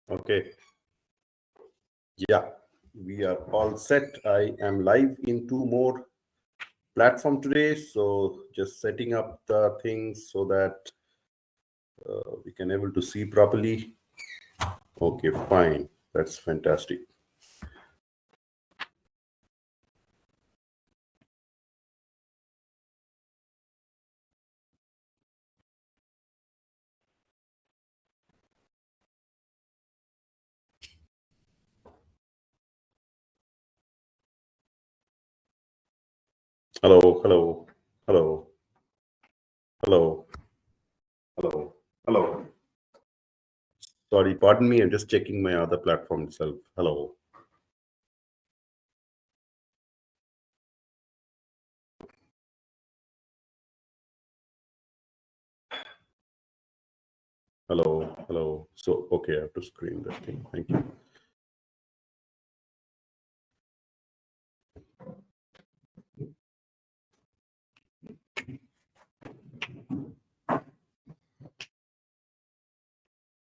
Okay. Yeah, we are all set. I am live in two more platform today. So just setting up the things so that we can able to see properly. Okay, fine. That's fantastic. Hello, hello, hello, hello, hello, hello. Sorry, pardon me. I'm just checking my other platform itself. Hello. Hello, hello. So, okay, I have to screen that thing. Thank you.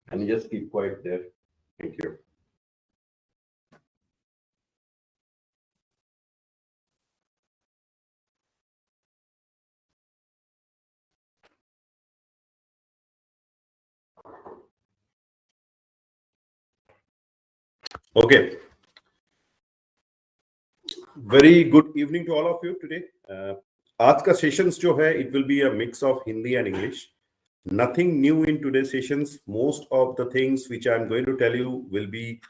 Can you just keep quiet there? Thank you. Okay. Very good evening to all of you today. आज का sessions जो है it will be a mix of Hindi and English. Nothing new in today's sessions. Most of the things which I'm going to tell you will be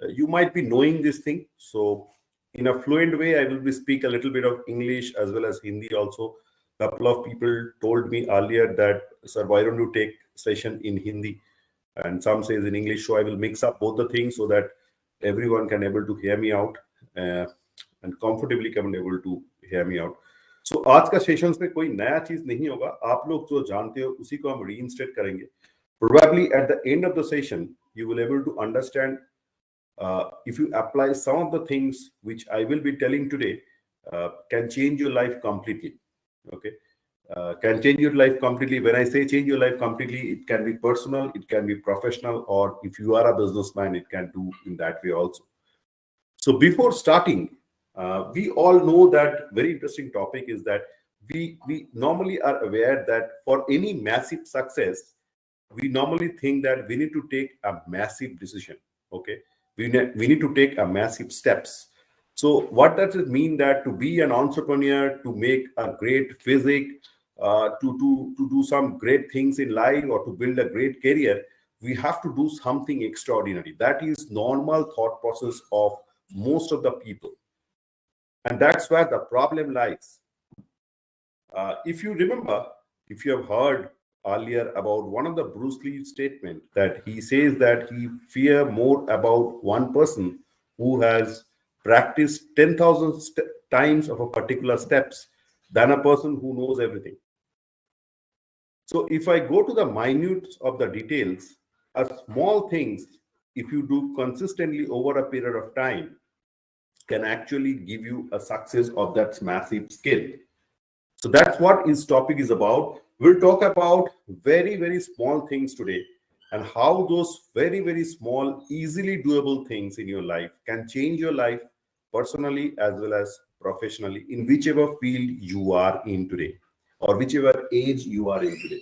you might be knowing this thing. So in a fluent way, I will be speak a little bit of English as well as Hindi also. Couple of people told me earlier that sir, why don't you take session in Hindi and some says in English. So I will mix up both the things so that everyone can able to hear me out. And comfortably can able to hear me out. So आज का sessions में कोई नया चीज नहीं होगा. आप लोग जो जानते हो उसी को हम रीइंस्टेट करेंगे. Probably at the end of the session, you will able to understand if you apply some of the things which I will be telling today can change your life completely. Okay. Can change your life completely. When I say change your life completely, it can be personal, it can be professional, or if you are a businessman, it can do in that way also. So before starting, we all know that very interesting topic is that we normally are aware that for any massive success, we normally think that we need to take a massive decision. Okay, we need to take a massive steps. So what does it mean that to be an entrepreneur, to make a great physique, to do some great things in life, or to build a great career, we have to do something extraordinary. That is normal thought process of most of the people, and that's where the problem lies. If you remember, if you have heard earlier about one of the Bruce Lee statement that he says that he fear more about one person who has practiced 10,000 times of a particular steps than a person who knows everything. So if I go to the minute of the details, a small things, if you do consistently over a period of time, can actually give you a success of that massive scale. So that's what his topic is about. We'll talk about very, very small things today and how those very, very small, easily doable things in your life can change your life personally as well as professionally in whichever field you are in today or whichever age you are in today.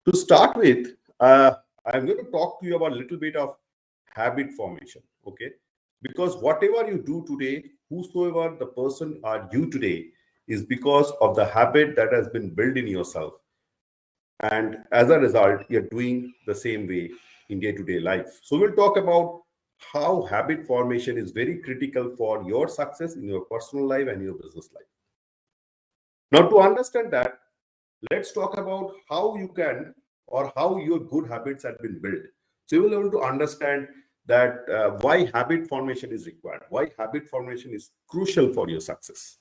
To start with, I'm going to talk to you about a little bit of habit formation, okay? Because whatever you do today, whosoever the person are you today, is because of the habit that has been built in yourself. And as a result, you're doing the same way in day-to-day life. So we'll talk about how habit formation is very critical for your success in your personal life and your business life. Now, to understand that, let's talk about how you can or how your good habits have been built. So you will be able to understand that why habit formation is required, why habit formation is crucial for your success.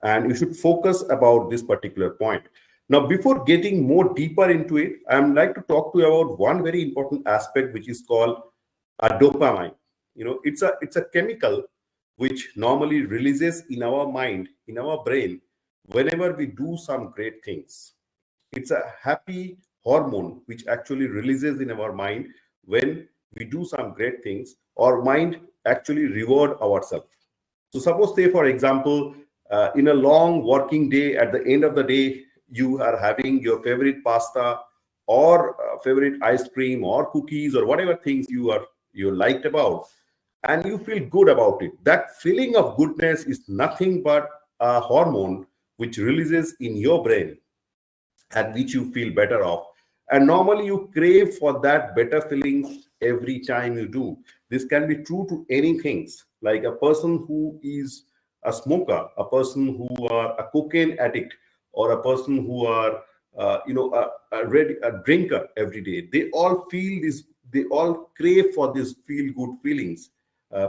And you should focus about this particular point. Now, before getting more deeper into it, I'm like to talk to you about one very important aspect, which is called a dopamine. You know, it's a chemical which normally releases in our mind, in our brain, whenever we do some great things. It's a happy hormone which actually releases in our mind when we do some great things, our mind actually reward ourselves. So suppose, say for example, in a long working day, at the end of the day, you are having your favorite pasta or favorite ice cream or cookies or whatever things you liked about, and you feel good about it. That feeling of goodness is nothing but a hormone which releases in your brain, at which you feel better off. And normally you crave for that better feelings every time you do. This can be true to any things, like a person who is a smoker, a person who are a cocaine addict, or a person who are a drinker every day. They all feel this, they all crave for this feel good feelings,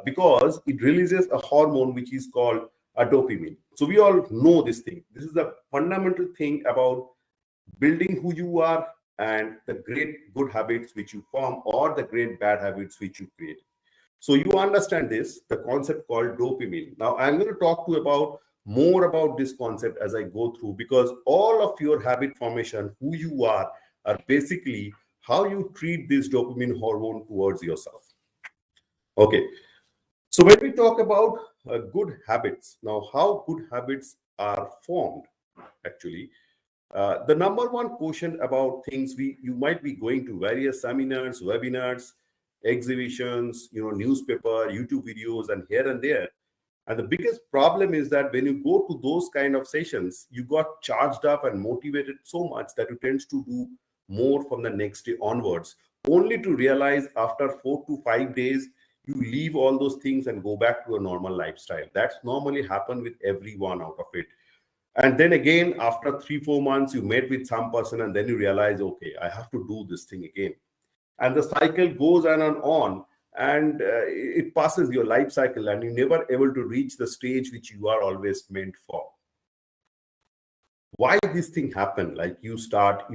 because it releases a hormone which is called a dopamine. So we all know this thing. This is the fundamental thing about building who you are and the great good habits which you form or the great bad habits which you create. So you understand this, the concept called dopamine. Now I'm going to talk to you about more about this concept as I go through, because all of your habit formation, who you are basically how you treat this dopamine hormone towards yourself. Okay. So when we talk about good habits, now how good habits are formed actually, the number one question about things, you might be going to various seminars, webinars, exhibitions, newspaper, YouTube videos, and here and there. And the biggest problem is that when you go to those kind of sessions, you got charged up and motivated so much that you tend to do more from the next day onwards, only to realize after 4 to 5 days, you leave all those things and go back to a normal lifestyle. That's normally happen with everyone out of it. And then again, after 3 4 months, you met with some person and then you realize, okay, I have to do this thing again. And the cycle goes on and on, and it passes your life cycle, and you're never able to reach the stage which you are always meant for. Why this thing happen? Like you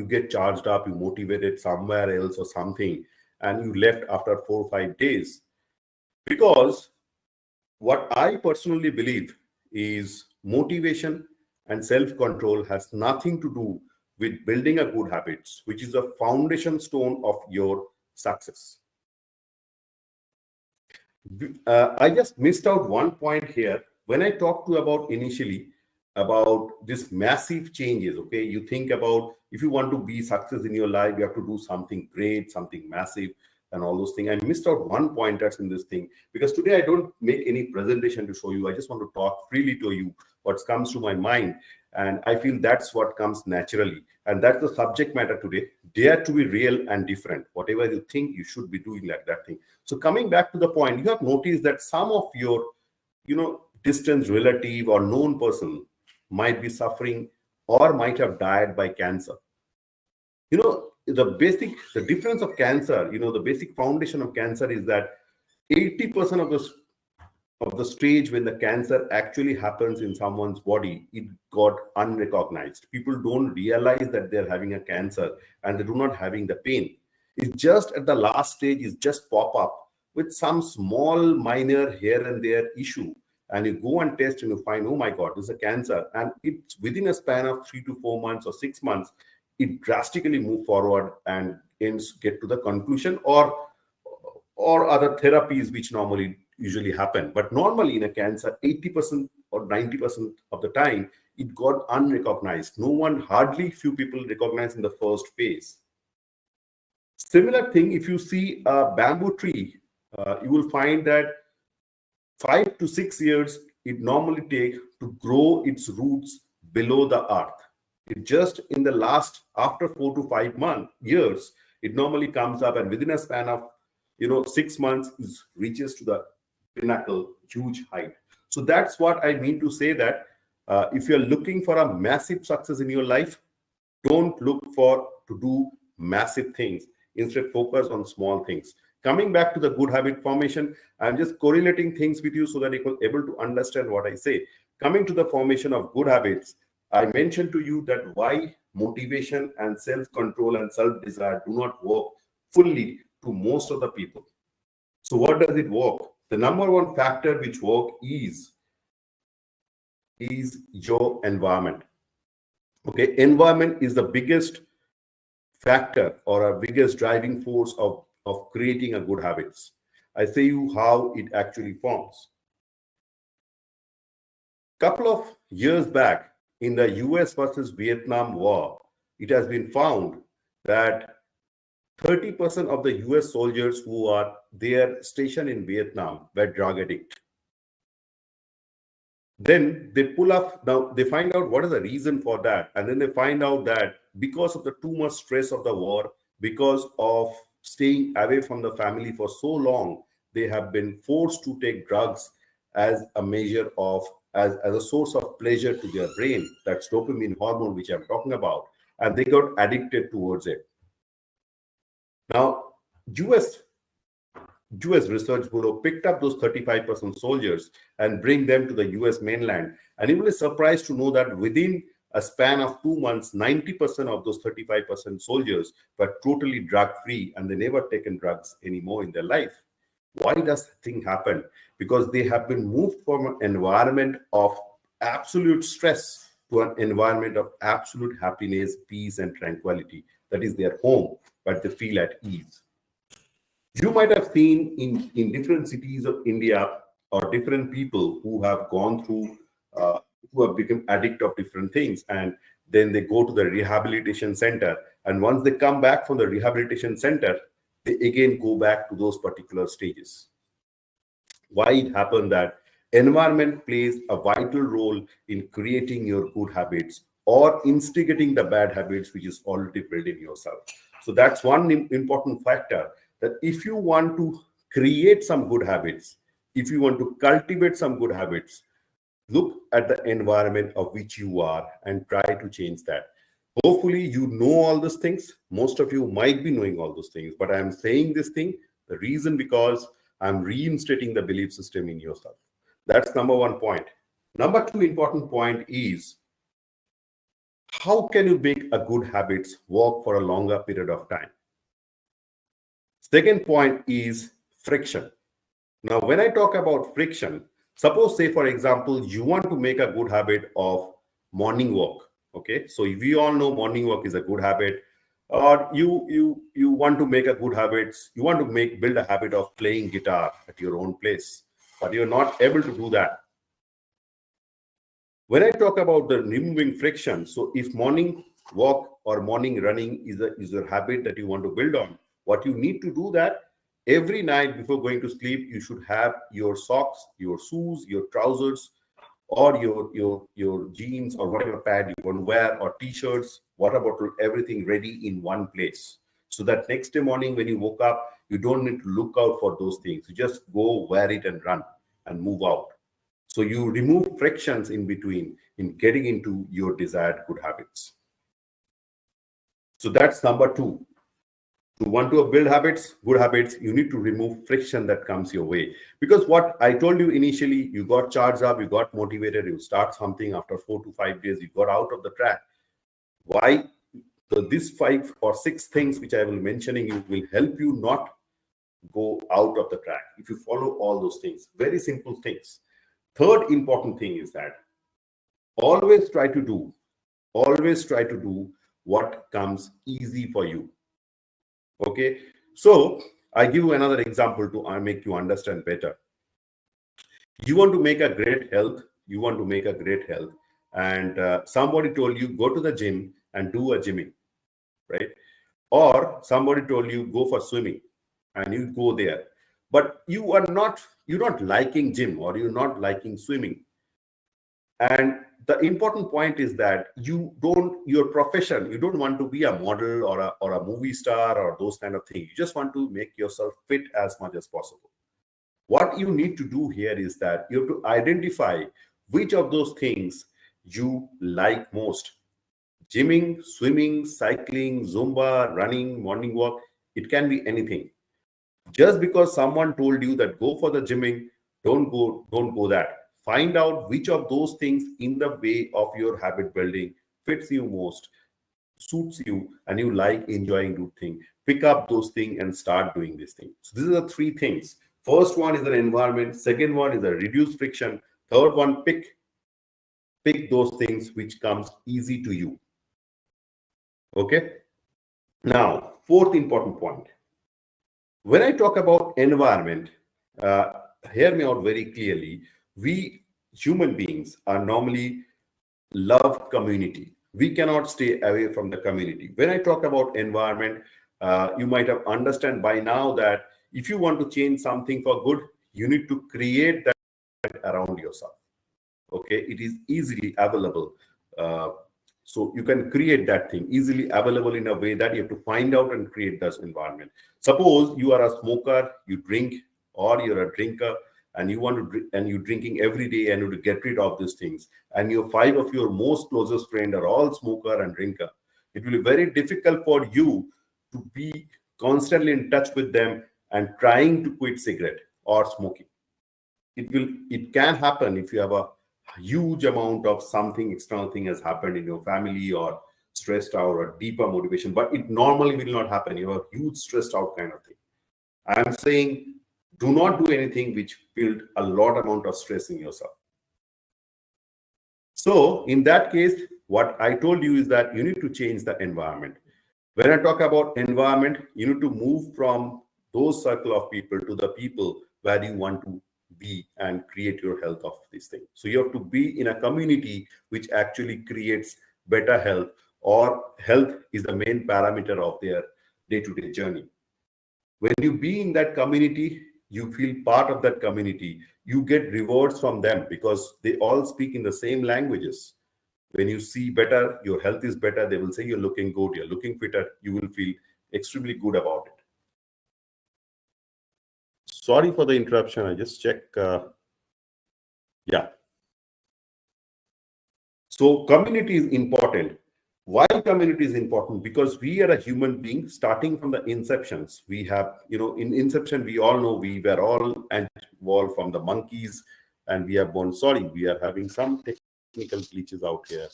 get charged up, you motivated somewhere else or something, and you left after 4 or 5 days. Because what I personally believe is motivation and self-control has nothing to do with building a good habits, which is a foundation stone of your success. I just missed out one point here. When I talked to you about initially about this massive changes, okay, you think about if you want to be success in your life, you have to do something great, something massive, and all those things. I missed out one point that's in this thing, because today I don't make any presentation to show you. I just want to talk freely to you what comes to my mind, and I feel that's what comes naturally, and that's the subject matter today. Dare to be real and different. Whatever you think, you should be doing like that thing. So coming back to the point, you have noticed that some of your distant relative or known person might be suffering or might have died by cancer. The difference of cancer, the basic foundation of cancer is that 80% of the stage when the cancer actually happens in someone's body, it got unrecognized. People don't realize that they're having a cancer, and they do not having the pain. It's just at the last stage, it's just pop up with some small minor here and there issue. And you go and test and you find, oh my God, this is a cancer. And it's within a span of 3 to 4 months or 6 months, it drastically move forward and get to the conclusion, or other therapies which normally usually happen. But normally in a cancer, 80% or 90% of the time, it got unrecognized. Hardly few people recognize in the first phase. Similar thing, if you see a bamboo tree, you will find that 5 to 6 years it normally takes to grow its roots below the earth. It just in the last, after 4 to 5 years, it normally comes up, and within a span of 6 months, it reaches to the pinnacle, huge height. So that's what I mean to say, that if you're looking for a massive success in your life, don't look to do massive things. Instead, focus on small things. Coming back to the good habit formation, I'm just correlating things with you so that you're able to understand what I say. Coming to the formation of good habits, I mentioned to you that why motivation and self-control and self-desire do not work fully to most of the people. So what does it work? The number one factor which work is your environment. Okay, environment is the biggest factor or a biggest driving force of of creating a good habits. I say you how it actually forms. Couple of years back in the US versus Vietnam war, it has been found that 30% of the US soldiers who are there stationed in Vietnam were drug addicts. Then they pull up, now they find out what is the reason for that. And then they find out that because of the too much stress of the war, because of staying away from the family for so long, they have been forced to take drugs as a measure of, as a source of pleasure to their brain. That's dopamine hormone, which I'm talking about. And they got addicted towards it. Now, US Research Bureau picked up those 35% soldiers and bring them to the US mainland. And you will be surprised to know that within a span of 2 months, 90% of those 35% soldiers were totally drug-free and they never taken drugs anymore in their life. Why does that thing happen? Because they have been moved from an environment of absolute stress to an environment of absolute happiness, peace, and tranquility. That is their home, but they feel at ease. You might have seen in different cities of India or different people who have gone through, who have become addict of different things, and then they go to the rehabilitation center. And once they come back from the rehabilitation center, they again go back to those particular stages. Why it happened that environment plays a vital role in creating your good habits or instigating the bad habits which is already built in yourself. So that's one important factor, that if you want to create some good habits, if you want to cultivate some good habits, look at the environment of which you are and try to change that. Hopefully you know all these things. Most of you might be knowing all those things, but I'm saying this thing, the reason because I'm reinstating the belief system in yourself. That's number one point. Number two important point is, how can you make a good habits work for a longer period of time? Second point is friction. Now, when I talk about friction, suppose, say, for example, you want to make a good habit of morning walk. Okay, so we all know morning walk is a good habit. Or you want to make a good habits, you want to build a habit of playing guitar at your own place, but you're not able to do that. When I talk about the removing friction, so if morning walk or morning running is a habit that you want to build on, what you need to do that every night before going to sleep, you should have your socks, your shoes, your trousers, or your jeans or whatever pad you want to wear, or t-shirts, water bottle, everything ready in one place. So that next day morning when you woke up, you don't need to look out for those things. You just go wear it and run and move out. So you remove frictions in between in getting into your desired good habits. So that's number two. To want to build habits, good habits, you need to remove friction that comes your way. Because what I told you initially, you got charged up, you got motivated, you start something, after 4 to 5 days, you got out of the track. Why? So these 5 or 6 things which I will be mentioning you will help you not go out of the track if you follow all those things. Very simple things. Third important thing is that always try to do what comes easy for you. Okay, so I give you another example to make you understand better. You want to make a great health, and somebody told you go to the gym and do a gymming, right? Or somebody told you go for swimming and you go there, but you're not liking gym or you're not liking swimming. And the important point is that your profession, you don't want to be a model or a movie star or those kind of things. You just want to make yourself fit as much as possible. What you need to do here is that you have to identify which of those things you like most. Gymming, swimming, cycling, Zumba, running, morning walk, it can be anything. Just because someone told you that go for the gymming, don't go that. Find out which of those things in the way of your habit building fits you most, suits you, and you like enjoying good thing. Pick up those things and start doing this thing. So these are the 3 things. First one is an environment. Second one is a reduced friction. Third one, pick those things which comes easy to you. Okay. Now, fourth important point. When I talk about environment, uh, hear me out very clearly. We human beings are normally love community. We cannot stay away from the community. When I talk about environment, you might have understand by now that if you want to change something for good, you need to create that around yourself. Okay, it is easily available. Uh, so you can create that thing easily available in a way that you have to find out and create this environment. Suppose you are a smoker, you drink, or you're a drinker, and you want to drink, and you're drinking every day, and you want to get rid of these things, and your five of your most closest friend are all smoker and drinker. It will be very difficult for you to be constantly in touch with them and trying to quit cigarette or smoking. It can happen if you have a huge amount of something external thing has happened in your family, or stressed out, or deeper motivation, but it normally will not happen. You have a huge stressed out kind of thing. I am saying do not do anything which build a lot amount of stress in yourself. So in that case, what I told you is that you need to change the environment. When I talk about environment, you need to move from those circle of people to the people where you want to be and create your health of this thing. So you have to be in a community which actually creates better health, or health is the main parameter of their day-to-day journey. When you be in that community, you feel part of that community. You get rewards from them because they all speak in the same languages. When you see better, your health is better, they will say you're looking good, you're looking fitter, you will feel extremely good about it. Sorry for the interruption. I just check. Yeah. So community is important. Why community is important? Because we are a human being starting from the inceptions. We have, in inception, we all know we were all evolved from the monkeys, and we are born. Sorry, we are having some technical glitches out here.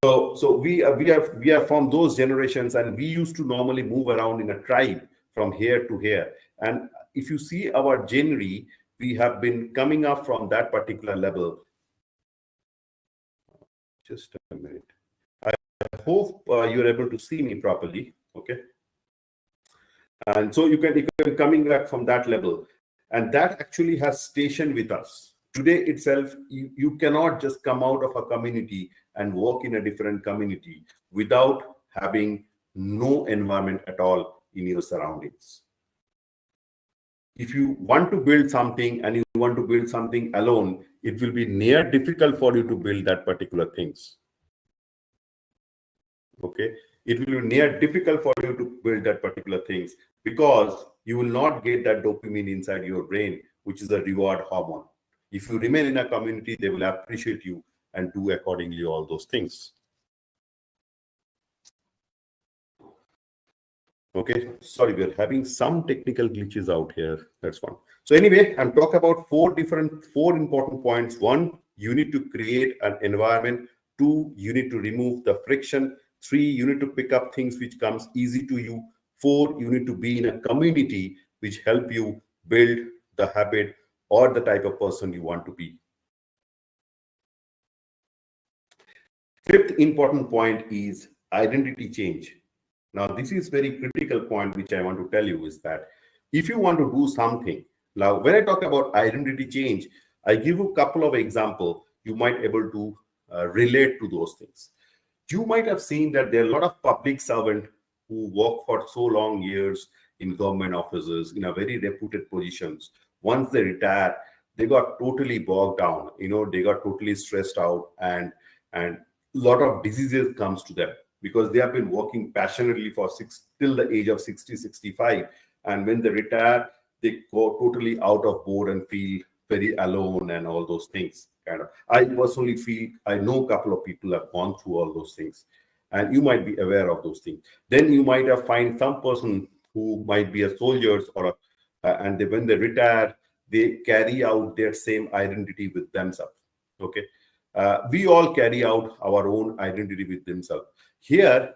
So we are from those generations, and we used to normally move around in a tribe from here to here. And if you see our genre, we have been coming up from that particular level. Just a minute. I hope you're able to see me properly. Okay. And so you can coming back from that level, and that actually has stationed with us. Today itself, you cannot just come out of a community and work in a different community without having no environment at all in your surroundings. If you want to build something and you want to build something alone, it will be near difficult for you to build that particular things. Okay, it will be near difficult for you to build that particular things, because you will not get that dopamine inside your brain, which is a reward hormone. If you remain in a community, they will appreciate you and do accordingly all those things. Okay, sorry, we're having some technical glitches out here. That's one. So anyway, I'm talking about four important points. One, you need to create an environment. Two, you need to remove the friction. Three, you need to pick up things which comes easy to you. Four, you need to be in a community which help you build the habit or the type of person you want to be. Fifth important point is identity change. Now, this is very critical point which I want to tell you is that if you want to do something, now when I talk about identity change, I give you a couple of examples. You might able to relate to those things. You might have seen that there are a lot of public servants who work for so long years in government offices in a very reputed positions. Once they retire, they got totally bogged down. They got totally stressed out, and a lot of diseases comes to them because they have been working passionately for till the age of 60, 65. And when they retire, they go totally out of board and feel very alone and all those things. I personally feel, I know a couple of people have gone through all those things, and you might be aware of those things. Then you might have find some person who might be a soldiers and when they retire, they carry out their same identity with themselves. Okay. We all carry out our own identity with themselves. Here,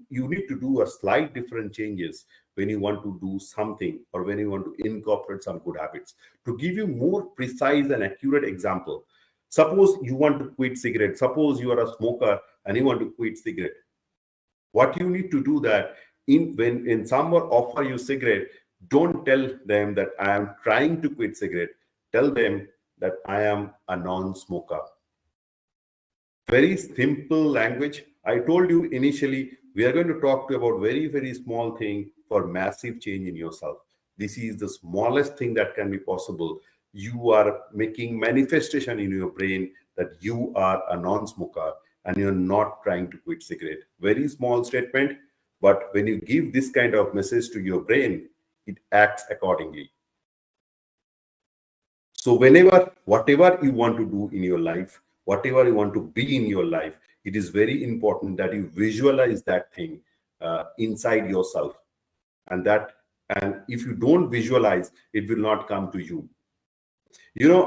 you need to do a slight different changes when you want to do something or when you want to incorporate some good habits. To give you more precise and accurate example, suppose you want to quit cigarette. Suppose you are a smoker and you want to quit cigarette. What you need to do that, when someone offer you cigarette, don't tell them that I am trying to quit cigarette. Tell them that I am a non-smoker. Very simple language. I told you initially, we are going to talk to about very, very small thing for massive change in yourself. This is the smallest thing that can be possible. You are making manifestation in your brain that you are a non-smoker and you're not trying to quit cigarette. Very small statement, but when you give this kind of message to your brain, it acts accordingly. So whatever you want to do in your life, whatever you want to be in your life, it is very important that you visualize that thing inside yourself. And if you don't visualize, it will not come to you.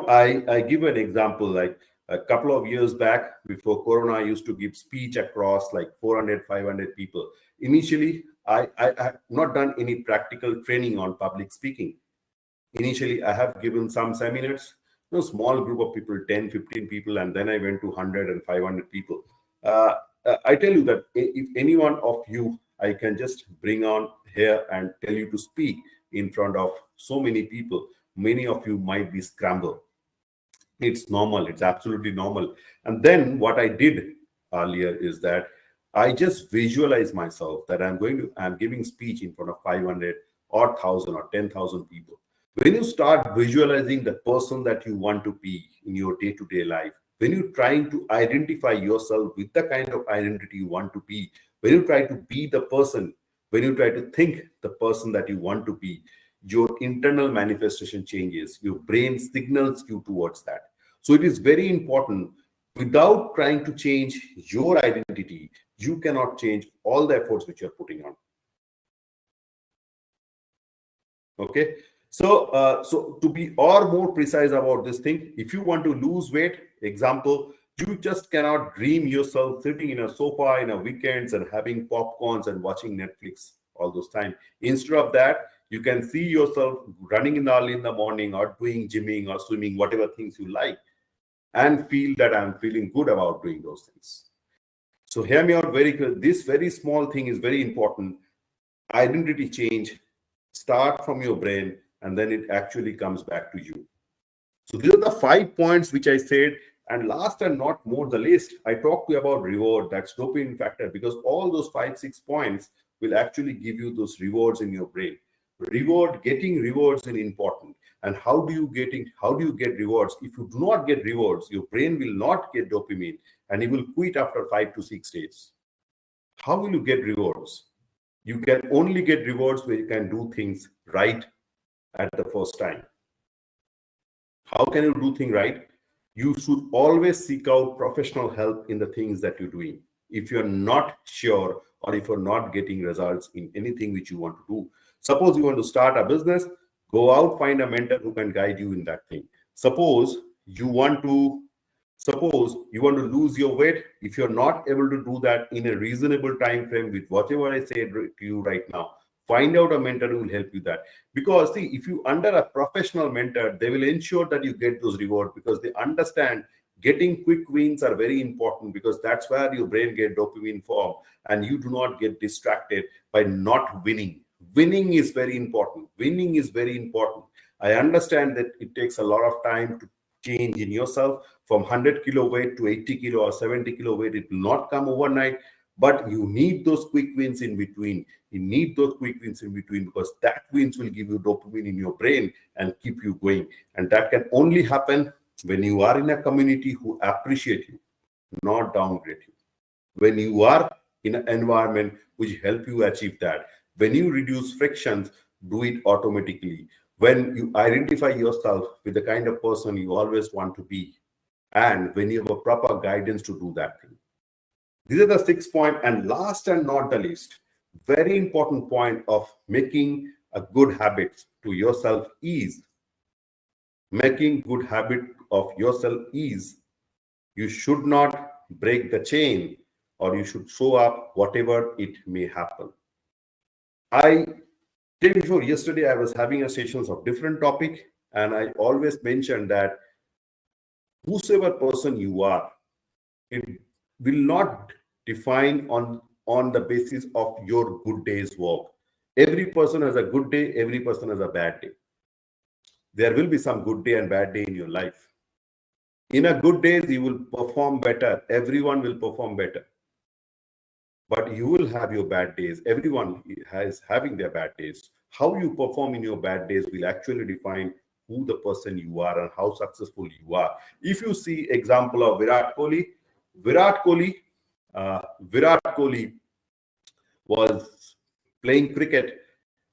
I give an example. Like a couple of years back, before Corona, I used to give speech across like 400, 500 people. Initially, I have not done any practical training on public speaking. Initially, I have given some seminars, small group of people, 10, 15 people, and then I went to 100 and 500 people. I tell you that if any one of you, I can just bring on here and tell you to speak in front of so many people, many of you might be scrambled. It's normal. It's absolutely normal. And then what I did earlier is that I just visualize myself that I'm giving speech in front of 500 or 1,000 or 10,000 people. When you start visualizing the person that you want to be in your day-to-day life, when you're trying to identify yourself with the kind of identity you want to be, when you try to be the person, when you try to think the person that you want to be, your internal manifestation changes. Your brain signals you towards that. So it is very important. Without trying to change your identity, you cannot change all the efforts which you're putting on. Okay. So to be or more precise about this thing, if you want to lose weight, example, you just cannot dream yourself sitting in a sofa in a weekends and having popcorns and watching Netflix all those time. Instead of that, you can see yourself running in early in the morning or doing gymming or swimming, whatever things you like, and feel that I'm feeling good about doing those things. So hear me out very clear. This very small thing is very important. Identity change start from your brain, and then it actually comes back to you. So these are the 5 points which I said. And last and not more the least, I talked to you about reward, that's dopamine factor, because all those 5, 6 points will actually give you those rewards in your brain. Getting rewards is important. And how do you get rewards? If you do not get rewards, your brain will not get dopamine and it will quit after 5 to 6 days. How will you get rewards? You can only get rewards where you can do things right at the first time. How can you do things right? You should always seek out professional help in the things that you're doing. If you're not sure or if you're not getting results in anything which you want to do, suppose you want to start a business, go out, find a mentor who can guide you in that thing. Suppose you want to lose your weight. If you're not able to do that in a reasonable time frame with whatever I said to you right now, find out a mentor who will help you that. Because see, if you under a professional mentor, they will ensure that you get those rewards, because they understand getting quick wins are very important, because that's where your brain get dopamine form and you do not get distracted by not winning. Winning is very important. Winning is very important. I understand that it takes a lot of time to change in yourself from 100 kilo weight to 80 kilo or 70 kilo weight. It will not come overnight, but you need those quick wins in between. You need those quick wins in between, because that wins will give you dopamine in your brain and keep you going. And that can only happen when you are in a community who appreciate you, not downgrade you. When you are in an environment which help you achieve that. When you reduce frictions, do it automatically. When you identify yourself with the kind of person you always want to be, and when you have a proper guidance to do that thing. These are the 6 points. And last and not the least, very important point of making a good habit to yourself is, making good habit of yourself is, you should not break the chain, or you should show up whatever it may happen. I day before yesterday, I was having a sessions of different topic, and I always mentioned that whosoever person you are, it will not define on on the basis of your good day's work. Every person has a good day, every person has a bad day. There will be some good day and bad day in your life. In a good day, you will perform better. Everyone will perform better. But you will have your bad days. Everyone has having their bad days. How you perform in your bad days will actually define who the person you are and how successful you are. If you see example of Virat Kohli, Virat Kohli, Virat Kohli was playing cricket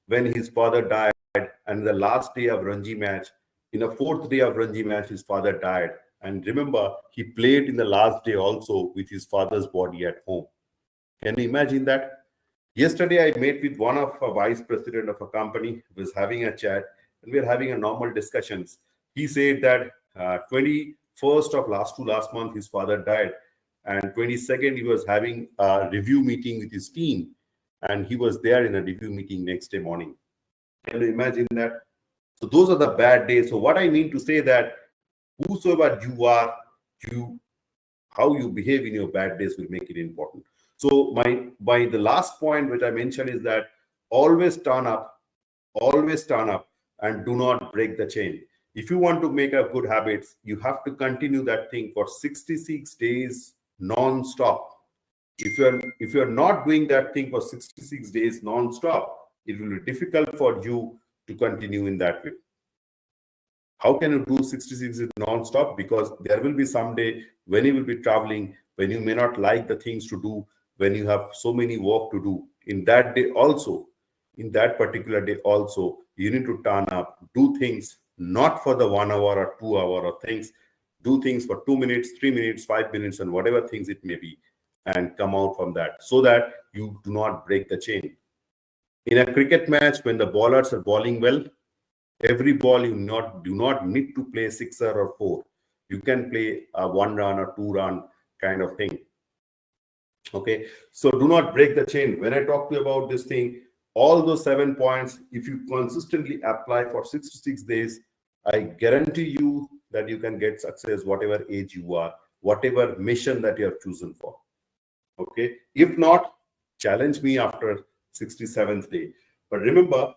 when his father died, and the last day of Ranji match, in the fourth day of Ranji match, his father died. And remember, he played in the last day also with his father's body at home. Can you imagine that? Yesterday, I met with one of a vice president of a company who was having a chat, and we are having a normal discussions. He said that 21st of last month, his father died, and 22nd, he was having a review meeting with his team, and he was there in a review meeting next day morning. Can you imagine that? So those are the bad days. So what I mean to say that whosoever you are, how you behave in your bad days will make it important. So the last point which I mentioned is that always turn up, and do not break the chain. If you want to make a good habits, you have to continue that thing for 66 days non-stop. If you're not doing that thing for 66 days non-stop, it will be difficult for you to continue in that way. How can you do 66 days non-stop? Because there will be some day when you will be traveling, when you may not like the things to do, when you have so many work to do. In that day also, in that particular day also, you need to turn up, do things not for the 1 hour or 2 hour or things, do things for 2 minutes, 3 minutes, 5 minutes, and whatever things it may be, and come out from that so that you do not break the chain. In a cricket match, when the bowlers are bowling well, every ball you do not need to play sixer or four. You can play a 1 run or 2 run kind of thing. Okay, so do not break the chain. When I talk to you about this thing, all those 7 points, if you consistently apply for 66 days, I guarantee you that you can get success whatever age you are, whatever mission that you have chosen for. Okay, if not, challenge me after 67th day. But remember,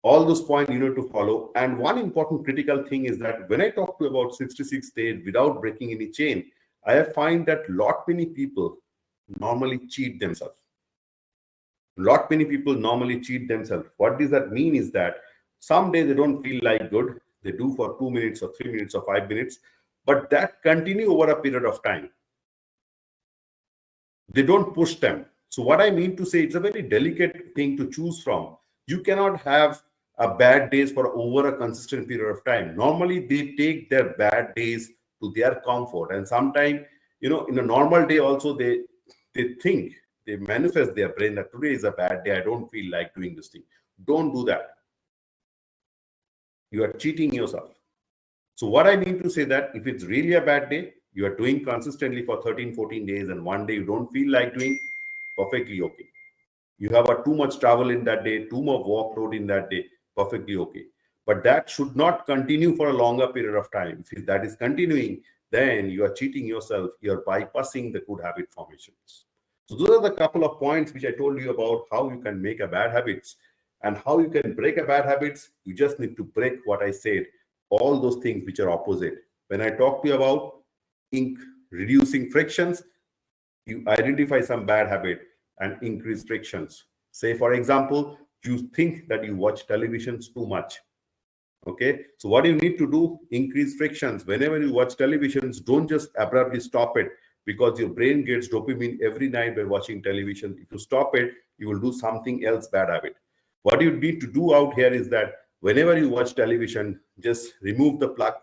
all those points you need to follow. And one important critical thing is that when I talk to you about 66 days without breaking any chain, I find that lot many people normally cheat themselves. Lot many people normally cheat themselves. What does that mean is that some days they don't feel like good. They do for 2 minutes or 3 minutes or 5 minutes, but that continue over a period of time. They don't push them. So what I mean to say, it's a very delicate thing to choose from. You cannot have a bad days for over a consistent period of time. Normally, they take their bad days to their comfort. And sometimes, in a normal day also, they think, they manifest their brain that today is a bad day. I don't feel like doing this thing. Don't do that. You are cheating yourself. So what I mean to say that if it's really a bad day, you are doing consistently for 13, 14 days, and one day you don't feel like doing, perfectly okay. You have too much travel in that day, too much workload in that day, perfectly okay. But that should not continue for a longer period of time. If that is continuing, then you are cheating yourself. You are bypassing the good habit formations. So those are the couple of points which I told you about how you can make a bad habits and how you can break a bad habits. You just need to break what I said, all those things which are opposite. When I talk to you about reducing frictions, you identify some bad habit and increase frictions. Say, for example, you think that you watch televisions too much. Okay, so what you need to do, increase frictions. Whenever you watch televisions, don't just abruptly stop it, because your brain gets dopamine every night by watching television. If you stop it, you will do something else bad habit. What you need to do out here is that whenever you watch television, just remove the plug,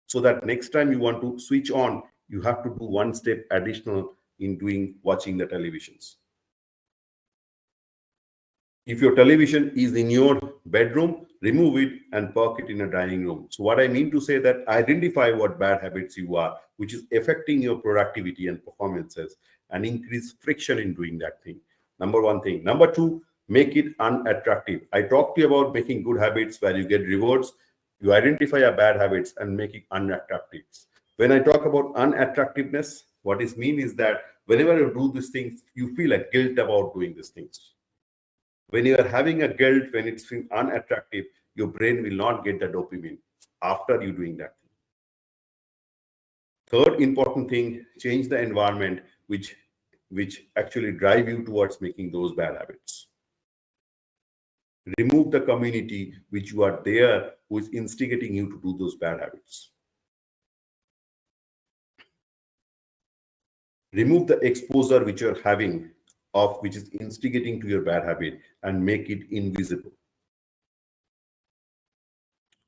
so that next time you want to switch on, you have to do one step additional in watching the televisions. If your television is in your bedroom, remove it and park it in a dining room. So what I mean to say that identify what bad habits you are, which is affecting your productivity and performances, and increase friction in doing that thing. Number one thing. Number two, make it unattractive. I talked to you about making good habits where you get rewards. You identify your bad habits and make it unattractive. When I talk about unattractiveness, what it means is that whenever you do these things, you feel a guilt about doing these things. When you are having a guilt, when it's unattractive, your brain will not get the dopamine after you doing that. Third important thing, change the environment which actually drive you towards making those bad habits. Remove the community which you are there, who is instigating you to do those bad habits. Remove the exposure which you're having of which is instigating to your bad habit and make it invisible.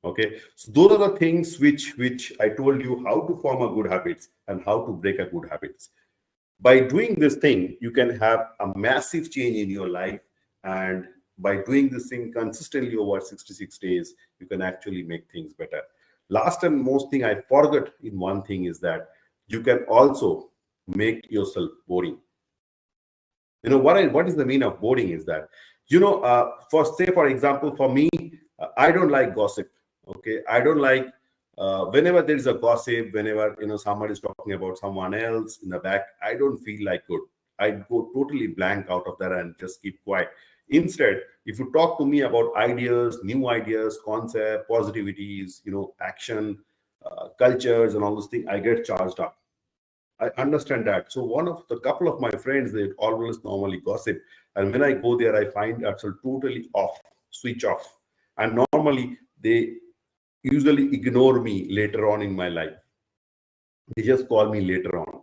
Okay, so those are the things which I told you how to form a good habits and how to break a good habits. By doing this thing, you can have a massive change in your life, and by doing this thing consistently over 66 days, you can actually make things better. Last and most thing I forgot in one thing is that you can also make yourself boring. You know what is the meaning of boring is that, for example, for me, I don't like gossip. Okay, I don't like whenever there is a gossip, whenever somebody is talking about someone else in the back, I don't feel like good. I go totally blank out of that and just keep quiet. Instead, if you talk to me about ideas, new ideas, concept, positivities, action, cultures, and all those things, I get charged up. I understand that. So one of the couple of my friends, they always normally gossip, and when I go there, I find actually totally off, switch off, and normally they usually ignore me later on in my life. They just call me later on,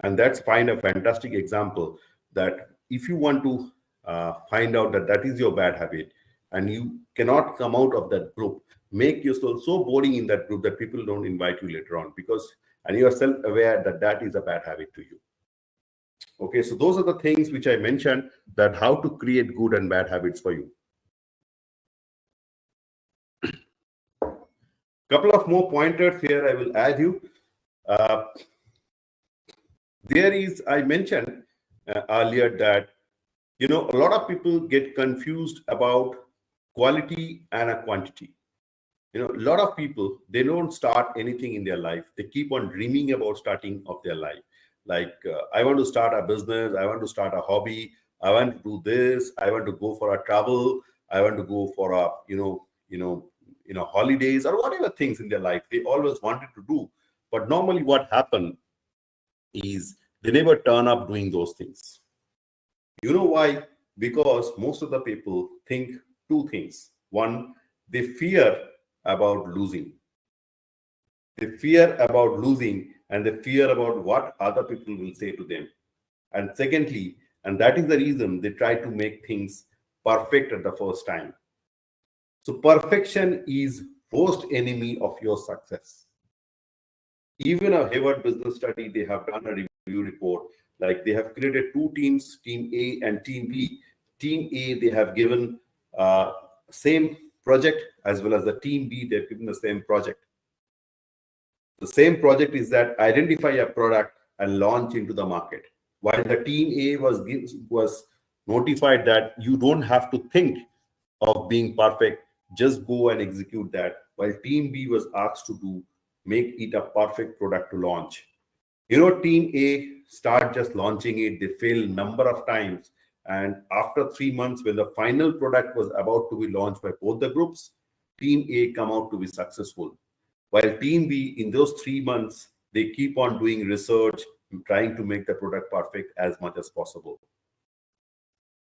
and that's find a fantastic example that if you want to find out that is your bad habit and you cannot come out of that group, make yourself so boring in that group that people don't invite you later on, and you are self-aware that is a bad habit to you. Okay, so those are the things which I mentioned, that how to create good and bad habits for you. Couple of more pointers here I will add you. I mentioned earlier that a lot of people get confused about quality and a quantity. A lot of people, they don't start anything in their life. They keep on dreaming about starting of their life. Like, I want to start a business, I want to start a hobby, I want to do this, I want to go for a travel, I want to go for a holidays or whatever things in their life they always wanted to do. But normally what happened is they never turn up doing those things. You know why? Because most of the people think two things. One, they fear about losing. They fear about losing, and they fear about what other people will say to them. And secondly, and that is the reason they try to make things perfect at the first time. So perfection is worst enemy of your success. Even a Harvard Business Study, they have done a review report. Like, they have created two teams, Team A and Team B. Team A, they have given same project, as well as the Team B, they've given the same project. The same project is that identify a product and launch into the market. While the Team A was notified that you don't have to think of being perfect, just go and execute that. While Team B was asked to make it a perfect product to launch. Team A start just launching it, they fail number of times. And after 3 months, when the final product was about to be launched by both the groups, Team A come out to be successful. While Team B, in those 3 months, they keep on doing research, trying to make the product perfect as much as possible.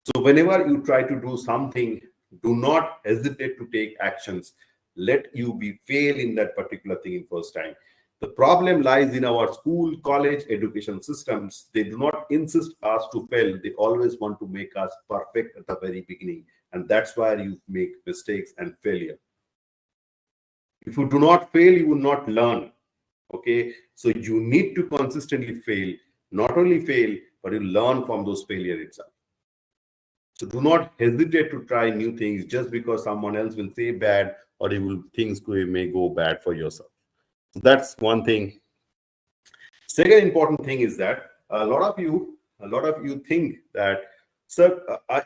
So whenever you try to do something, do not hesitate to take actions. Let you be fail in that particular thing in first time. The problem lies in our school, college, education systems. They do not insist us to fail. They always want to make us perfect at the very beginning. And that's why you make mistakes and failure. If you do not fail, you will not learn. Okay, so you need to consistently fail. Not only fail, but you learn from those failures itself. So do not hesitate to try new things just because someone else will say bad, or things may go bad for yourself. So that's one thing. Second important thing is that a lot of you think that, sir,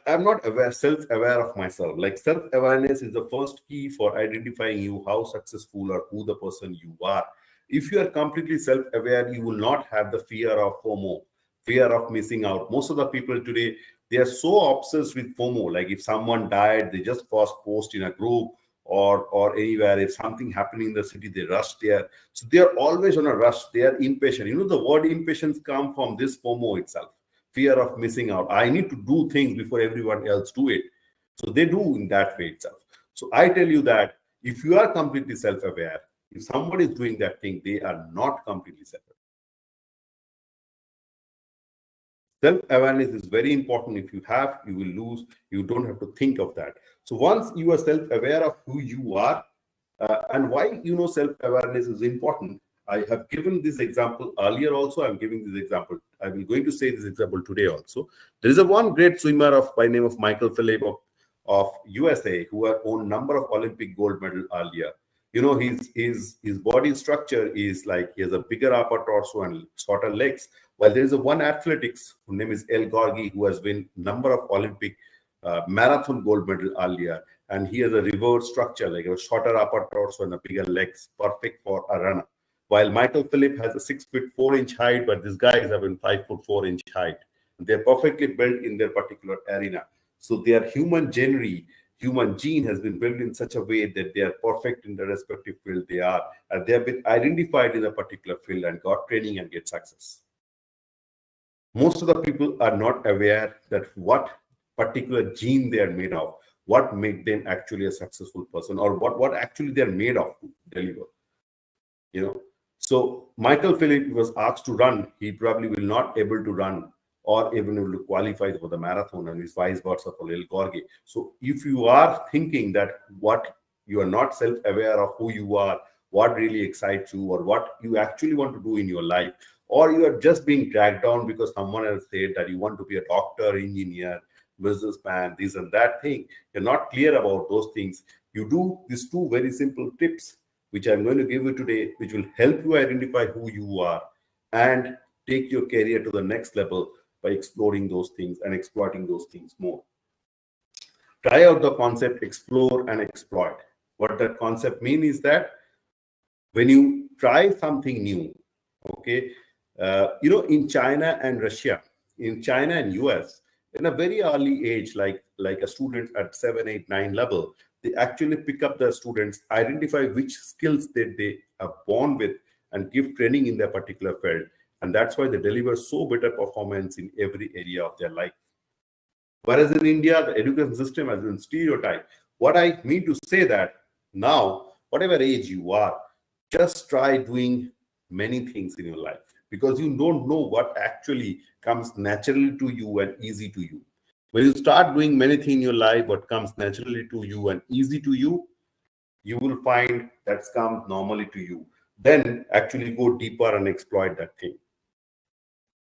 I'm not self-aware of myself. Like, self-awareness is the first key for identifying you how successful or who the person you are. If you are completely self-aware, you will not have the fear of FOMO, fear of missing out. Most of the people today, they are so obsessed with FOMO. Like if someone died, they just first post in a group or anywhere. If something happening in the city, they rush there. So they are always on a rush. They are impatient. The word impatience come from this FOMO itself, fear of missing out. I need to do things before everyone else do it. So they do in that way itself. So I tell you that if you are completely self-aware, if somebody is doing that thing, they are not completely self-aware. Self-awareness is very important. If you have, you will lose. You don't have to think of that. So once you are self-aware of who you are and why self-awareness is important, I have given this example earlier also. I'm giving this example. I will going to say this example today also. There is a one great swimmer by name of Michael Phillips of USA who have won number of Olympic gold medal earlier. His body structure is like he has a bigger upper torso and shorter legs. While there is a one athletics whose name is El Gorgi who has won number of Olympic marathon gold medal earlier, and he has a reverse structure like a shorter upper torso and a bigger legs, perfect for a runner. While Michael Phillips has a 6'4" height, but this guy is having 5'4" height. They're perfectly built in their particular arena. So their human gene has been built in such a way that they are perfect in the respective field they are, and they have been identified in a particular field and got training and get success. Most of the people are not aware that what particular gene they are made of, what make them actually a successful person, or what actually they're made of to deliver. So Michael Phillips was asked to run. He probably will not able to run or even able to qualify for the marathon, and his vice versa for El Gorge. So if you are thinking that what you are not self-aware of who you are, what really excites you, or what you actually want to do in your life, or you are just being dragged down because someone else said that you want to be a doctor, engineer, businessman, this and that thing, you're not clear about those things. You do these two very simple tips, which I'm going to give you today, which will help you identify who you are and take your career to the next level by exploring those things and exploiting those things more. Try out the concept, explore and exploit. What that concept means is that when you try something new, okay, in China and Russia, in China and US, in a very early age, like a student at 7, 8, 9 level, they actually pick up the students, identify which skills that they are born with, and give training in their particular field. And that's why they deliver so better performance in every area of their life. Whereas in India, the education system has been stereotyped. What I mean to say that now, whatever age you are, just try doing many things in your life, because you don't know what actually comes naturally to you and easy to you. When you start doing many things in your life, what comes naturally to you and easy to you, you will find that's come normally to you. Then actually go deeper and exploit that thing.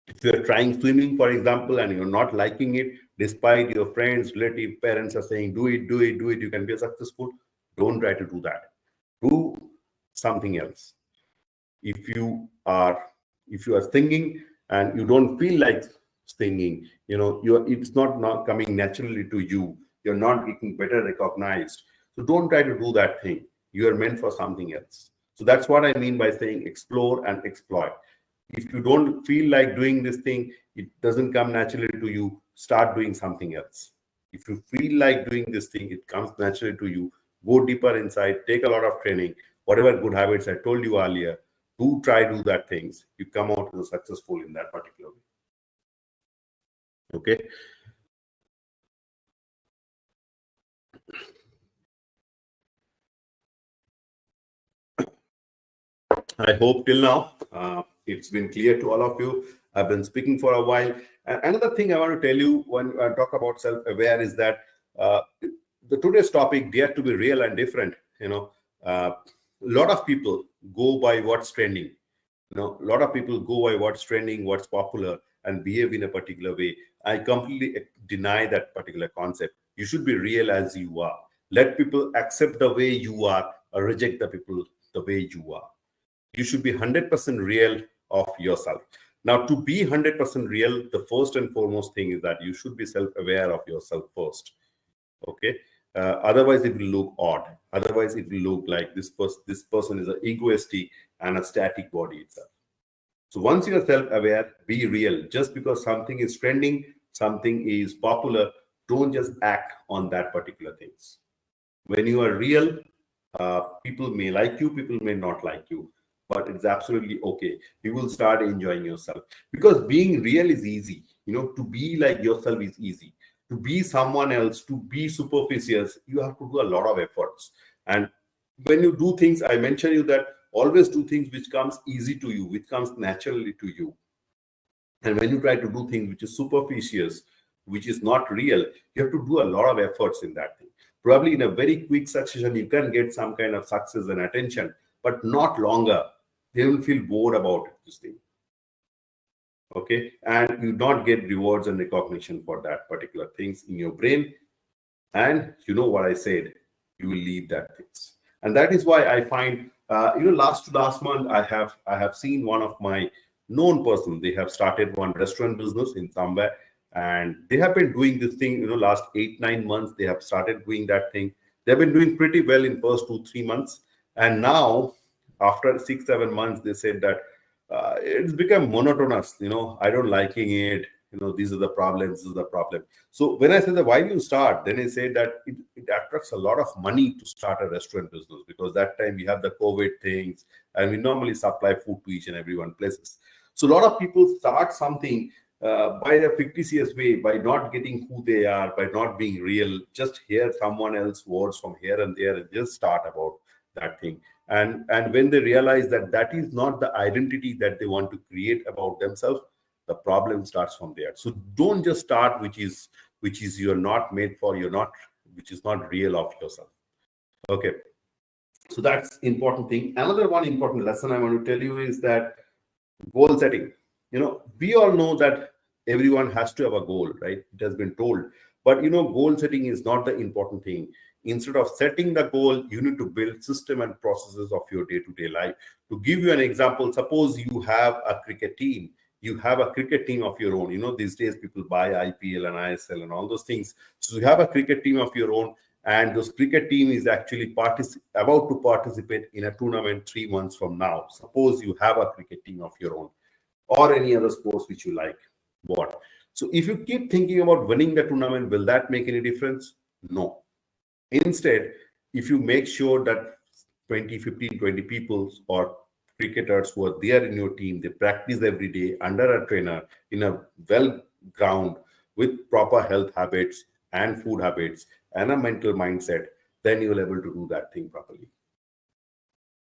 If you're trying swimming, for example, and you're not liking it, despite your friends, relatives, parents are saying, do it, do it, do it, you can be successful, don't try to do that. Do something else. If you are singing and you don't feel like singing, it's not coming naturally to you. You're not getting better recognized. So don't try to do that thing. You are meant for something else. So that's what I mean by saying explore and exploit. If you don't feel like doing this thing, it doesn't come naturally to you, start doing something else. If you feel like doing this thing, it comes naturally to you, go deeper inside, take a lot of training, whatever good habits I told you earlier, do that things. You come out as successful in that particular way. Okay. I hope till now it's been clear to all of you. I've been speaking for a while. And another thing I want to tell you when I talk about self-aware is that the today's topic dare to be real and different. A lot of people go by what's trending. A lot of people go by what's trending, what's popular, and behave in a particular way. I completely deny that particular concept. You should be real as you are. Let people accept the way you are or reject the people the way you are. You should be 100% real of yourself. Now, to be 100% real, the first and foremost thing is that you should be self-aware of yourself first. Okay. Otherwise, it will look odd. Otherwise, it will look like this person is an egoistic and a static body itself. So once you are self-aware, be real. Just because something is trending, something is popular, don't just act on that particular things. When you are real, people may like you, people may not like you, but it's absolutely okay. You will start enjoying yourself because being real is easy. To be like yourself is easy. To be someone else, to be superficial, you have to do a lot of efforts. And when you do things, I mention you that always do things which comes easy to you, which comes naturally to you. And when you try to do things which is superficious, which is not real, you have to do a lot of efforts in that thing. Probably in a very quick succession, you can get some kind of success and attention, but not longer. They will feel bored about this thing. Okay. And you not get rewards and recognition for that particular things in your brain. And you know what I said, you will leave that things. And that is why I find, last month I have seen one of my known person. They have started one restaurant business in somewhere, and they have been doing this thing. Last 8-9 months they have started doing that thing. They've been doing pretty well in first 2-3 months, and now after 6-7 months they said that it's become monotonous. I don't liking it. These are the problems. This is the problem. So when I said that, why do you start? Then I said that it attracts a lot of money to start a restaurant business, because that time we have the COVID things and we normally supply food to each and every one places. So a lot of people start something by a fictitious way, by not getting who they are, by not being real, just hear someone else's words from here and there and just start about that thing. And when they realize that that is not the identity that they want to create about themselves, the problem starts from there. So don't just start which is you're not made for, which is not real of yourself. Okay. So that's important thing. Another one important lesson I want to tell you is that goal setting. We all know that everyone has to have a goal, right? It has been told. But goal setting is not the important thing. Instead of setting the goal, you need to build system and processes of your day-to-day life. To give you an example, suppose you have a cricket team. You have a cricket team of your own. These days people buy IPL and ISL and all those things. So you have a cricket team of your own, and those cricket team is actually about to participate in a tournament 3 months from now. Suppose you have a cricket team of your own, or any other sports which you like. What? So if you keep thinking about winning the tournament, will that make any difference? No. Instead, if you make sure that 20, 15, 20 people or cricketers who are there in your team, they practice every day under a trainer in a well ground with proper health habits and food habits and a mental mindset, then you will able to do that thing properly.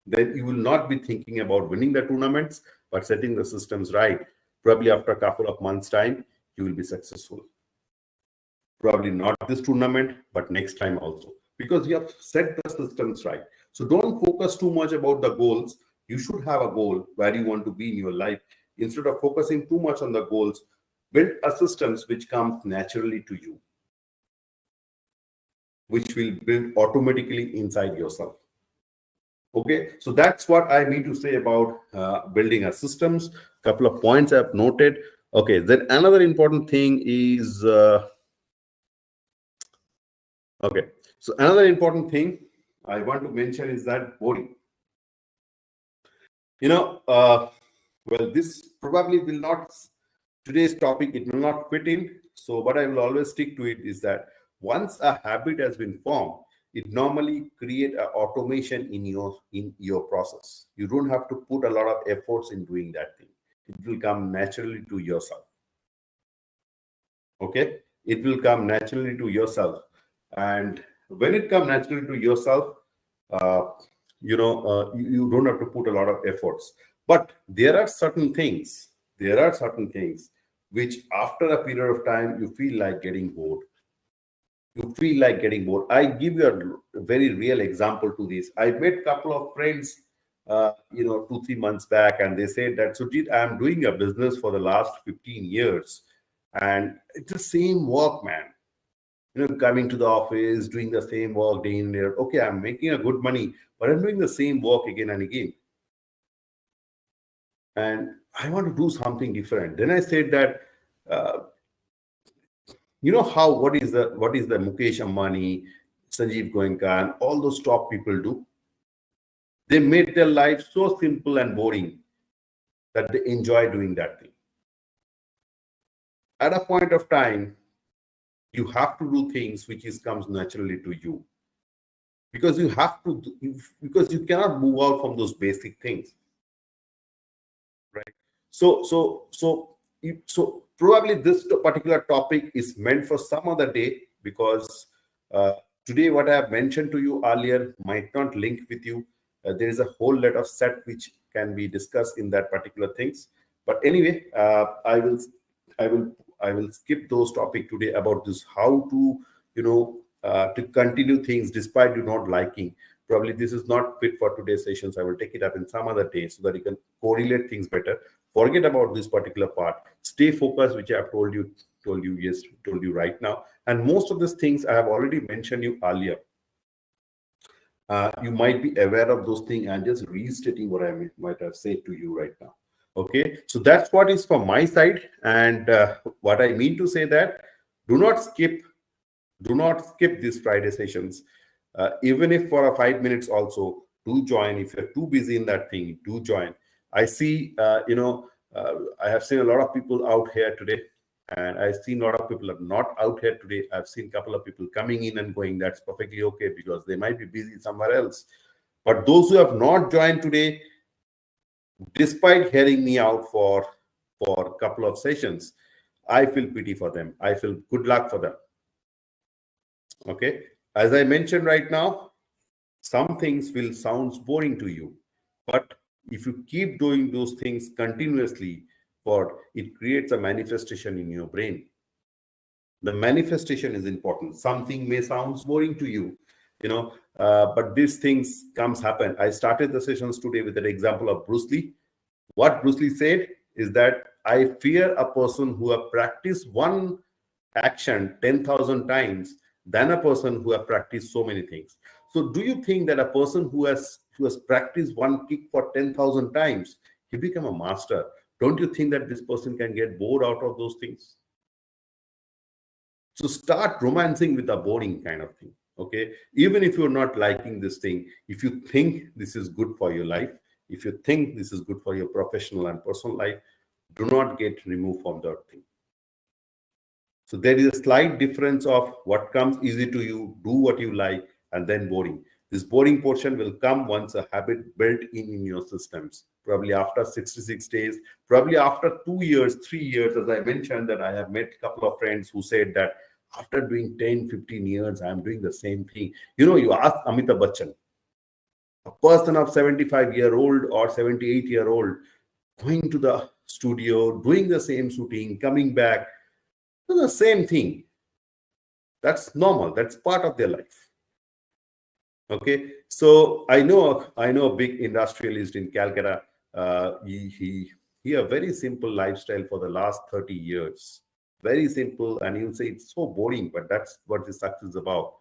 Then you will not be thinking about winning the tournaments, but setting the systems right. Probably after a couple of months' time, you will be successful. Probably not this tournament, but next time also, because you have set the systems right. So don't focus too much about the goals. You should have a goal where you want to be in your life. Instead of focusing too much on the goals, build a systems which comes naturally to you, which will build automatically inside yourself. Okay, so that's what I mean to say about building a systems. Couple of points I've noted. Okay, then another important thing is okay. So another important thing I want to mention is that boring. Well, this probably will not, today's topic, it will not fit in. So, but I will always stick to it is that once a habit has been formed, it normally create an automation in your process. You don't have to put a lot of efforts in doing that thing. It will come naturally to yourself. Okay, it will come naturally to yourself, and when it comes naturally to yourself, you don't have to put a lot of efforts. But there are certain things which after a period of time you feel like getting bored. I give you a very real example to this. I met a couple of friends 2-3 months back, and they said that, Sujit, I'm doing a business for the last 15 years and it's the same work, man. Coming to the office, doing the same work day in there. Okay, I'm making a good money, but I'm doing the same work again and again. And I want to do something different. Then I said that, what is the Mukesh Ambani, Sanjeev Goenka, and all those top people do? They made their life so simple and boring. that they enjoy doing that thing. At a point of time, you have to do things which comes naturally to you, because you have to because you cannot move out from those basic things, right? So probably this particular topic is meant for some other day, because today what I have mentioned to you earlier might not link with you. There is a whole lot of set which can be discussed in that particular things. But anyway, I will I will skip those topic today about this, how to to continue things despite you not liking. Probably this is not fit for today's sessions. I will take it up in some other day so that you can correlate things better. Forget about this particular part. Stay focused, which I have told you right now. And most of these things I have already mentioned you earlier. You might be aware of those things and just restating what I might have said to you right now. Okay, so that's what is from my side. And what I mean to say that do not skip these Friday sessions. Even if for a 5 minutes also, do join. If you're too busy in that thing, do join. I see, I have seen a lot of people out here today, and I've seen a lot of people are not out here today. I've seen a couple of people coming in and going. That's perfectly okay, because they might be busy somewhere else. But those who have not joined today, despite hearing me out for a couple of sessions, I feel pity for them. I feel good luck for them. Okay, as I mentioned right now, some things will sound boring to you, but if you keep doing those things continuously, it creates a manifestation in your brain. The manifestation is important. Something may sound boring to you, but these things happen. I started the sessions today with an example of Bruce Lee. What Bruce Lee said is that I fear a person who have practiced one action 10,000 times than a person who have practiced so many things. So do you think that a person who has practiced one kick for 10,000 times, he become a master? Don't you think that this person can get bored out of those things? So start romancing with the boring kind of thing. Okay, even if you're not liking this thing, if you think this is good for your life, if you think this is good for your professional and personal life, do not get removed from that thing. So there is a slight difference of what comes easy to you, do what you like, and then boring. This boring portion will come once a habit built in your systems, probably after 66 days, probably after 2 years, 3 years. As I mentioned, that I have met a couple of friends who said that after doing 10, 15 years, I'm doing the same thing. You ask Amitabh Bachchan, a person of 75-year-old or 78-year-old, going to the studio, doing the same shooting, coming back, the same thing. That's normal. That's part of their life. Okay, so I know a big industrialist in Calcutta. He a very simple lifestyle for the last 30 years. Very simple, and you'll say it's so boring, but that's what his success is about.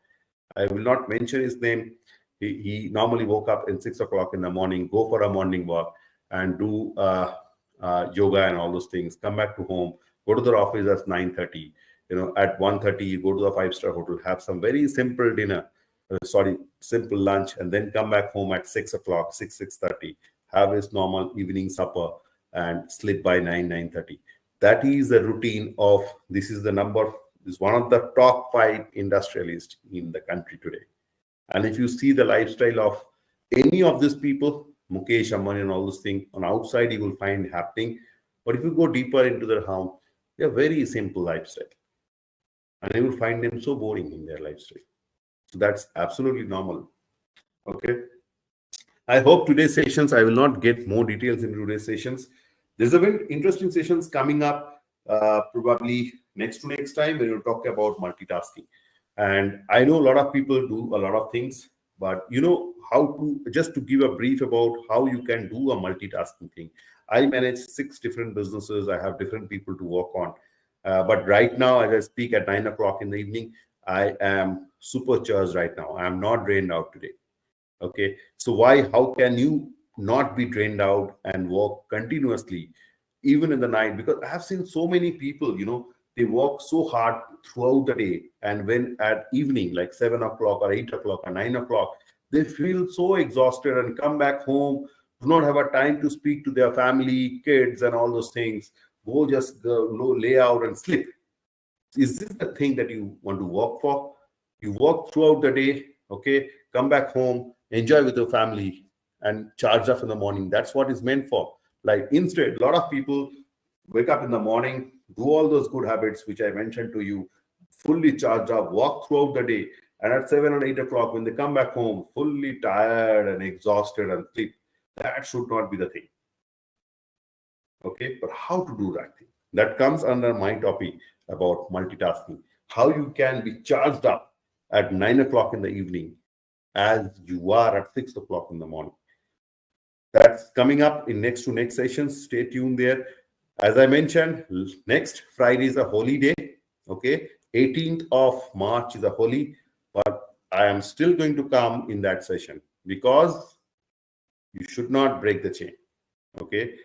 I will not mention his name. He normally woke up at 6 o'clock in the morning, go for a morning walk, and do yoga and all those things. Come back to home, go to the office at 9:30. At 1:30, you go to the 5-star hotel, have some very simple dinner. Simple lunch, and then come back home at 6 o'clock, 6:30, have his normal evening supper, and sleep by 9:30. That is the routine of, this is one of the top 5 industrialists in the country today. And if you see the lifestyle of any of these people, Mukesh Ambani and all those things, on outside you will find happening. But if you go deeper into their home, they are very simple lifestyle. And you will find them so boring in their lifestyle. So that's absolutely normal. Okay. I hope today's sessions, I will not get more details in today's sessions. There's a very interesting sessions coming up probably next time when we'll talk about multitasking. And I know a lot of people do a lot of things, but just to give a brief about how you can do a multitasking thing. I manage 6 different businesses. I have different people to work on. But right now, as I speak at 9 o'clock in the evening, I am supercharged right now. I am not drained out today. Okay. So how can you not be drained out and work continuously, even in the night? Because I have seen so many people, they work so hard throughout the day. And when at evening, like 7 o'clock or 8 o'clock or 9 o'clock, they feel so exhausted and come back home, do not have a time to speak to their family, kids, and all those things. Go lay out and sleep. Is this the thing that you want to work for? You work throughout the day, okay, come back home, enjoy with your family, and charge up in the morning. That's what it's meant for. Like instead, a lot of people wake up in the morning, do all those good habits which I mentioned to you, fully charged up, walk throughout the day, and at 7 or 8 o'clock, when they come back home, fully tired and exhausted and sleep. That should not be the thing. Okay, but how to do that thing? That comes under my topic about multitasking. How you can be charged up at 9 o'clock in the evening as you are at 6 o'clock in the morning. That's coming up in next to next sessions. Stay tuned there. As I mentioned, next Friday is a holy day. Okay, 18th of March is a holy, but I am still going to come in that session because you should not break the chain. Okay,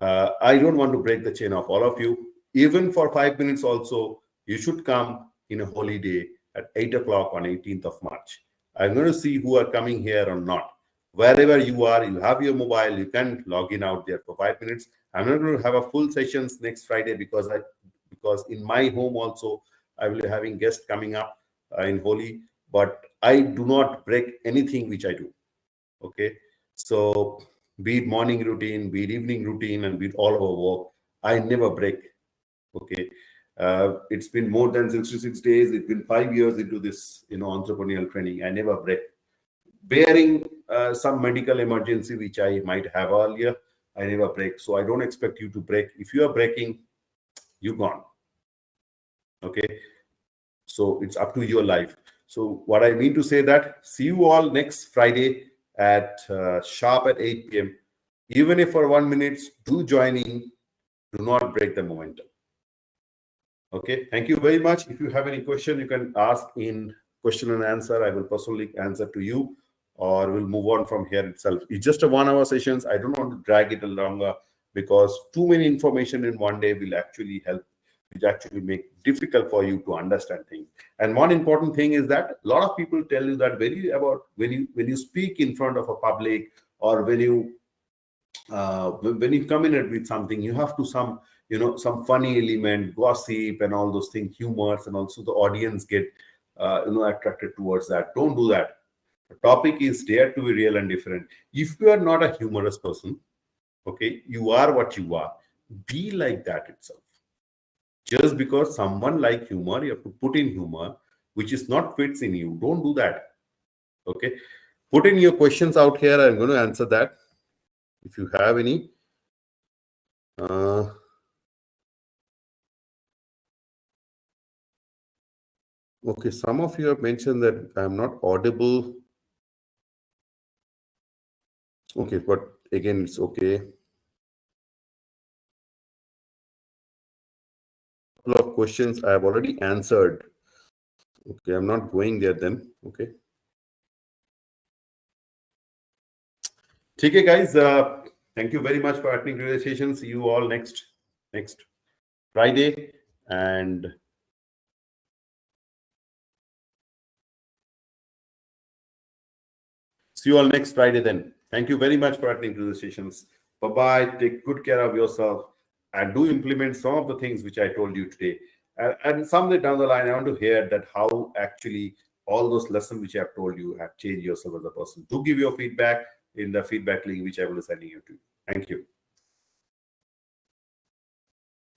I don't want to break the chain of all of you. Even for 5 minutes also, you should come in a holy day at 8 o'clock on 18th of March. I'm going to see who are coming here or not. Wherever you are, you have your mobile, you can log in out there for 5 minutes. I'm not going to have a full sessions next Friday because in my home also, I will be having guests coming up in holy, but I do not break anything which I do. Okay. So be it morning routine, be it evening routine, and be it all our work, I never break. Okay. It's been more than 66 days. It's been 5 years into this, entrepreneurial training. I never break. Bearing some medical emergency, which I might have earlier, I never break. So I don't expect you to break. If you are breaking, you're gone. Okay. So it's up to your life. So what I mean to say that, see you all next Friday at sharp at 8 p.m. Even if for 1 minute, do join in. Do not break the momentum. Okay. Thank you very much. If you have any question, you can ask in question and answer. I will personally answer to you, or we'll move on from here itself. It's just a 1 hour sessions. I don't want to drag it longer because too many information in one day will actually help, which actually make difficult for you to understand things. And one important thing is that a lot of people tell you that when you speak in front of a public, or when you come in with something, you have to some funny element, gossip, and all those things, humors, and also the audience get attracted towards that. Don't do that. The topic is dare to be real and different. If you are not a humorous person, okay, you are what you are. Be like that itself. Just because someone like humor, you have to put in humor, which is not fits in you. Don't do that. Okay. Put in your questions out here. I'm going to answer that. If you have any. Okay, some of you have mentioned that I'm not audible. Okay, but again, it's okay. Couple of questions I have already answered. Okay, I'm not going there then. Okay. Okay, guys. Thank you very much for attending today's session. See you all next Friday, and see you all next Friday then. Thank you very much for attending to the sessions. Bye-bye. Take good care of yourself and do implement some of the things which I told you today. And someday down the line, I want to hear that how actually all those lessons which I have told you have changed yourself as a person. Do give your feedback in the feedback link which I will be sending you to. Thank you.